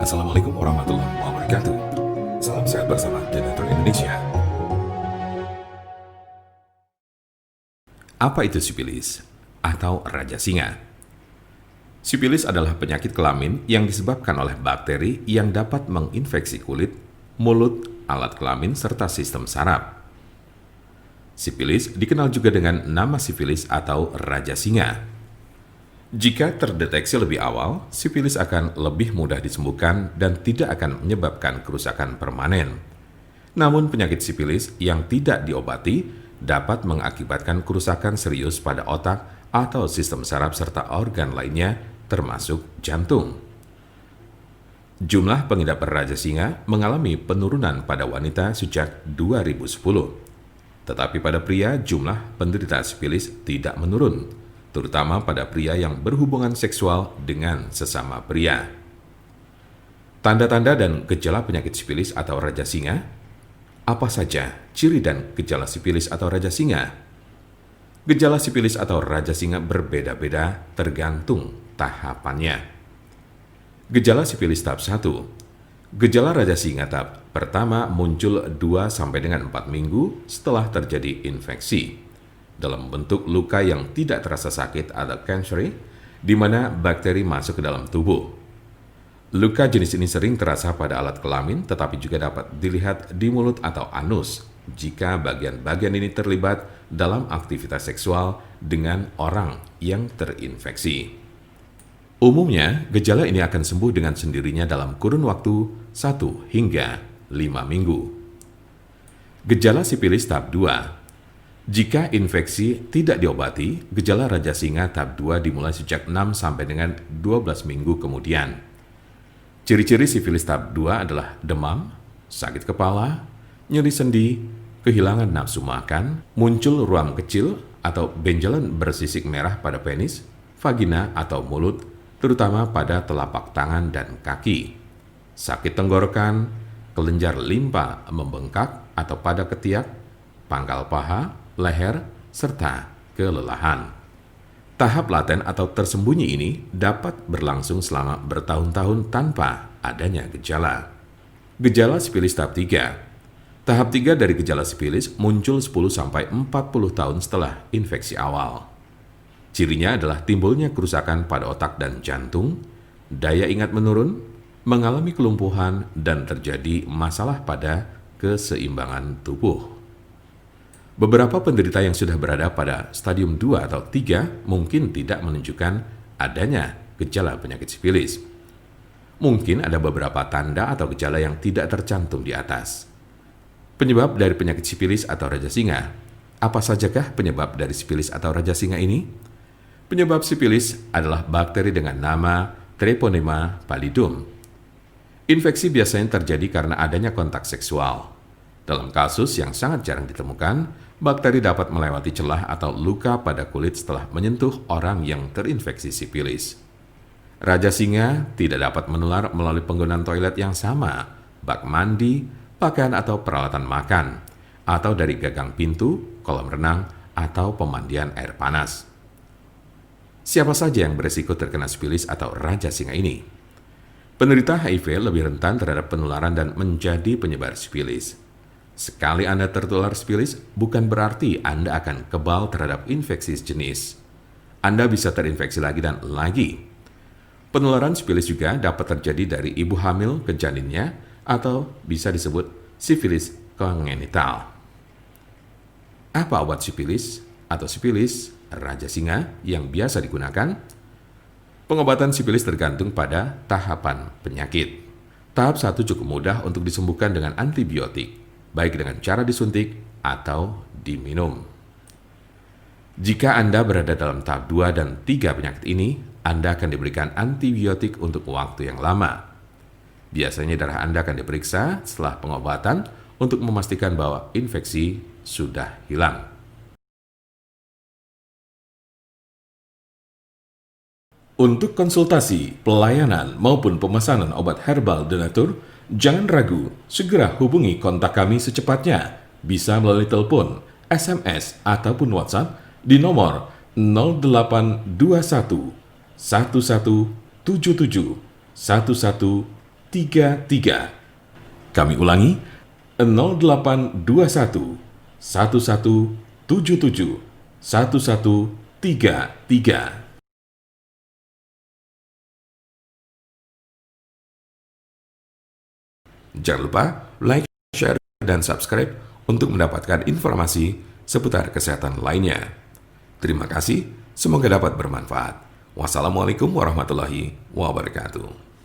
Assalamualaikum warahmatullahi wabarakatuh. Salam sehat bersama Donatur Indonesia. Apa itu sipilis atau raja singa? Sipilis adalah penyakit kelamin yang disebabkan oleh bakteri yang dapat menginfeksi kulit, mulut, alat kelamin, serta sistem saraf. Sipilis dikenal juga dengan nama sifilis atau raja singa. Jika terdeteksi lebih awal, sifilis akan lebih mudah disembuhkan dan tidak akan menyebabkan kerusakan permanen. Namun penyakit sifilis yang tidak diobati dapat mengakibatkan kerusakan serius pada otak atau sistem saraf serta organ lainnya termasuk jantung. Jumlah pengidap raja singa mengalami penurunan pada wanita sejak 2010. Tetapi pada pria jumlah penderita sifilis tidak menurun, terutama pada pria yang berhubungan seksual dengan sesama pria. Tanda-tanda dan gejala penyakit sifilis atau raja singa. Apa saja ciri dan gejala sifilis atau raja singa? Gejala sifilis atau raja singa berbeda-beda tergantung tahapannya. Gejala sifilis tahap 1. Gejala raja singa tahap pertama muncul 2 sampai dengan 4 minggu setelah terjadi infeksi dalam bentuk luka yang tidak terasa sakit atau cancer, di mana bakteri masuk ke dalam tubuh. Luka jenis ini sering terasa pada alat kelamin, tetapi juga dapat dilihat di mulut atau anus jika bagian-bagian ini terlibat dalam aktivitas seksual dengan orang yang terinfeksi. Umumnya, gejala ini akan sembuh dengan sendirinya dalam kurun waktu 1 hingga 5 minggu. Gejala sifilis tahap 2. Jika infeksi tidak diobati, gejala raja singa tahap 2 dimulai sejak 6 sampai dengan 12 minggu kemudian. Ciri-ciri sifilis tahap 2 adalah demam, sakit kepala, nyeri sendi, kehilangan nafsu makan, muncul ruam kecil atau benjolan bersisik merah pada penis, vagina atau mulut, terutama pada telapak tangan dan kaki, sakit tenggorokan, kelenjar limpa membengkak atau pada ketiak, pangkal paha, leher, serta kelelahan. Tahap laten atau tersembunyi ini dapat berlangsung selama bertahun-tahun tanpa adanya gejala. Gejala sifilis tahap 3. Tahap 3 dari gejala sifilis muncul 10-40 tahun setelah infeksi awal. Cirinya adalah timbulnya kerusakan pada otak dan jantung, daya ingat menurun, mengalami kelumpuhan, dan terjadi masalah pada keseimbangan tubuh. Beberapa penderita yang sudah berada pada stadium 2 atau 3 mungkin tidak menunjukkan adanya gejala penyakit sifilis. Mungkin ada beberapa tanda atau gejala yang tidak tercantum di atas. Penyebab dari penyakit sifilis atau raja singa. Apa sajakah penyebab dari sifilis atau raja singa ini? Penyebab sifilis adalah bakteri dengan nama Treponema pallidum. Infeksi biasanya terjadi karena adanya kontak seksual. Dalam kasus yang sangat jarang ditemukan, bakteri dapat melewati celah atau luka pada kulit setelah menyentuh orang yang terinfeksi sifilis. Raja singa tidak dapat menular melalui penggunaan toilet yang sama, bak mandi, pakaian atau peralatan makan, atau dari gagang pintu, kolam renang, atau pemandian air panas. Siapa saja yang beresiko terkena sifilis atau raja singa ini? Penderita HIV lebih rentan terhadap penularan dan menjadi penyebar sifilis. Sekali Anda tertular sifilis, bukan berarti Anda akan kebal terhadap infeksi sejenis. Anda bisa terinfeksi lagi dan lagi. Penularan sifilis juga dapat terjadi dari ibu hamil ke janinnya atau bisa disebut sifilis kongenital. Apa obat sifilis atau sifilis raja singa yang biasa digunakan? Pengobatan sifilis tergantung pada tahapan penyakit. Tahap 1 cukup mudah untuk disembuhkan dengan antibiotik, baik dengan cara disuntik atau diminum. Jika Anda berada dalam tahap 2 dan 3 penyakit ini, Anda akan diberikan antibiotik untuk waktu yang lama. Biasanya darah Anda akan diperiksa setelah pengobatan untuk memastikan bahwa infeksi sudah hilang. Untuk konsultasi, pelayanan, maupun pemesanan obat herbal Donatur, jangan ragu, segera hubungi kontak kami secepatnya. Bisa melalui telepon, SMS, ataupun WhatsApp di nomor 0821 1177 1133 Kami ulangi, 0821 1177 1133. Jangan lupa like, share, dan subscribe untuk mendapatkan informasi seputar kesehatan lainnya. Terima kasih, semoga dapat bermanfaat. Wassalamualaikum warahmatullahi wabarakatuh.